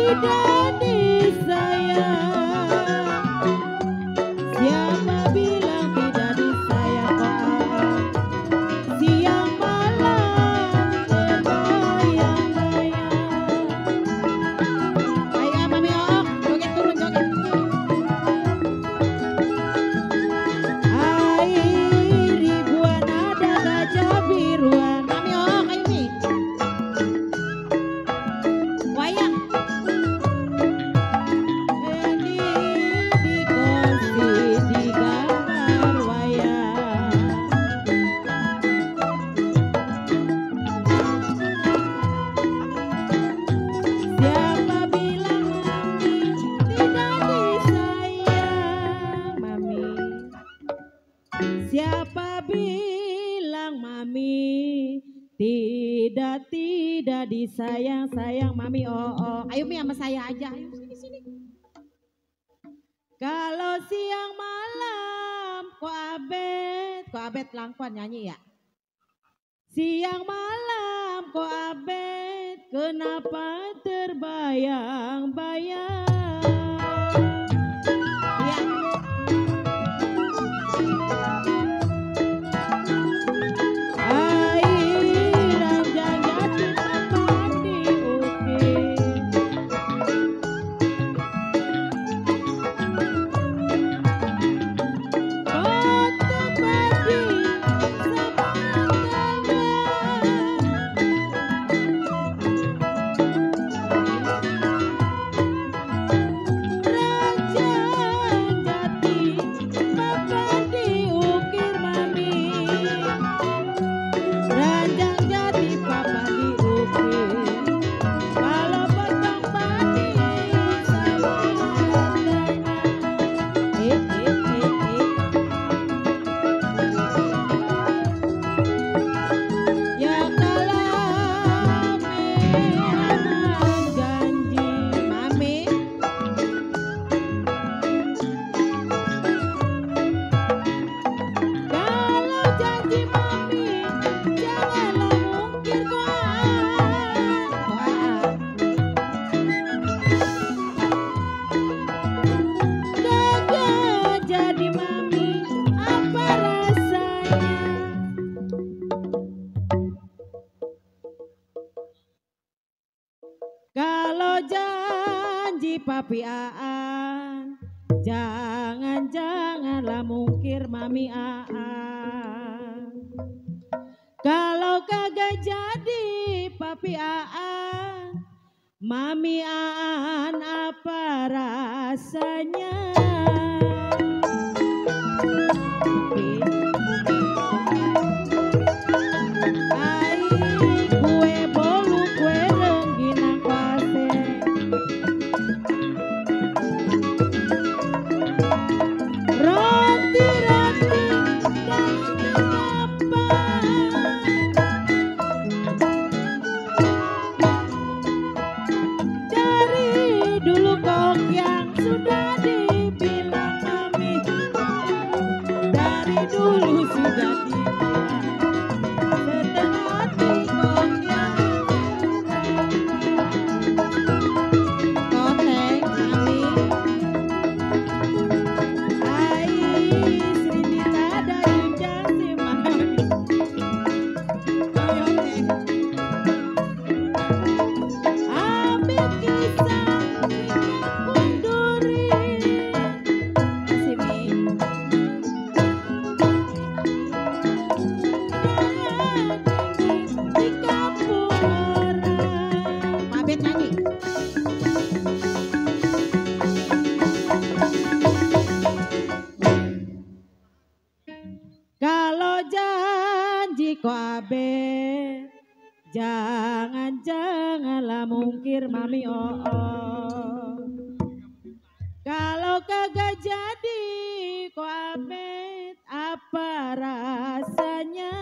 tidak disayang. Siapa bilang tidak disayang kok siang malam terbayang-bayang. Ayo Mami Ok, joget turun joget. Air ribuan ada gajah biruan. Mami Ok, ayo Mi. Wayang. Ini di kursi di gambar wayang. Siapa bilang Mami tidak disayang, Mami? Siapa bilang Mami tidak disayang, sayang Mami Oh. Ayo Mi sama saya aja. Ayo sini. Kalau siang malam kok abet langkuan nyanyi ya. Siang malam kok abet kenapa terbayang-bayang. Ya. Air ranjang jati papan diukir. Kotak padi sama ranjang jati papan diukir Mami. Ranjang jati papan diukir. Kalau potong padi sama harganya. Ya kalau memang janji Mami. Kalau janji Mami janganlah mungkir koan. Kagak jadi Mami apa rasanya. Kalau janji Papi Aan janganlah mungkir Mami Aan. Kalau kagak jadi Papi Aan, Mami Aan apa rasanya. Ai kue bolu kue rengginang kuase. Roti dan apa. Dari dulu kok yang sudah dibilang Mami. Dari dulu sudah dibilang. Setengah hati kok yang Koteng Mami. Ai Sri ada hujan si Mami. Ambil kisah pun duri. Masih Mi. Di kampung orang. Mabet nyanyi. Kalau janji kok abet janganlah mungkir Mami Oh. Kalau kagak jadi kok abet apa rasanya.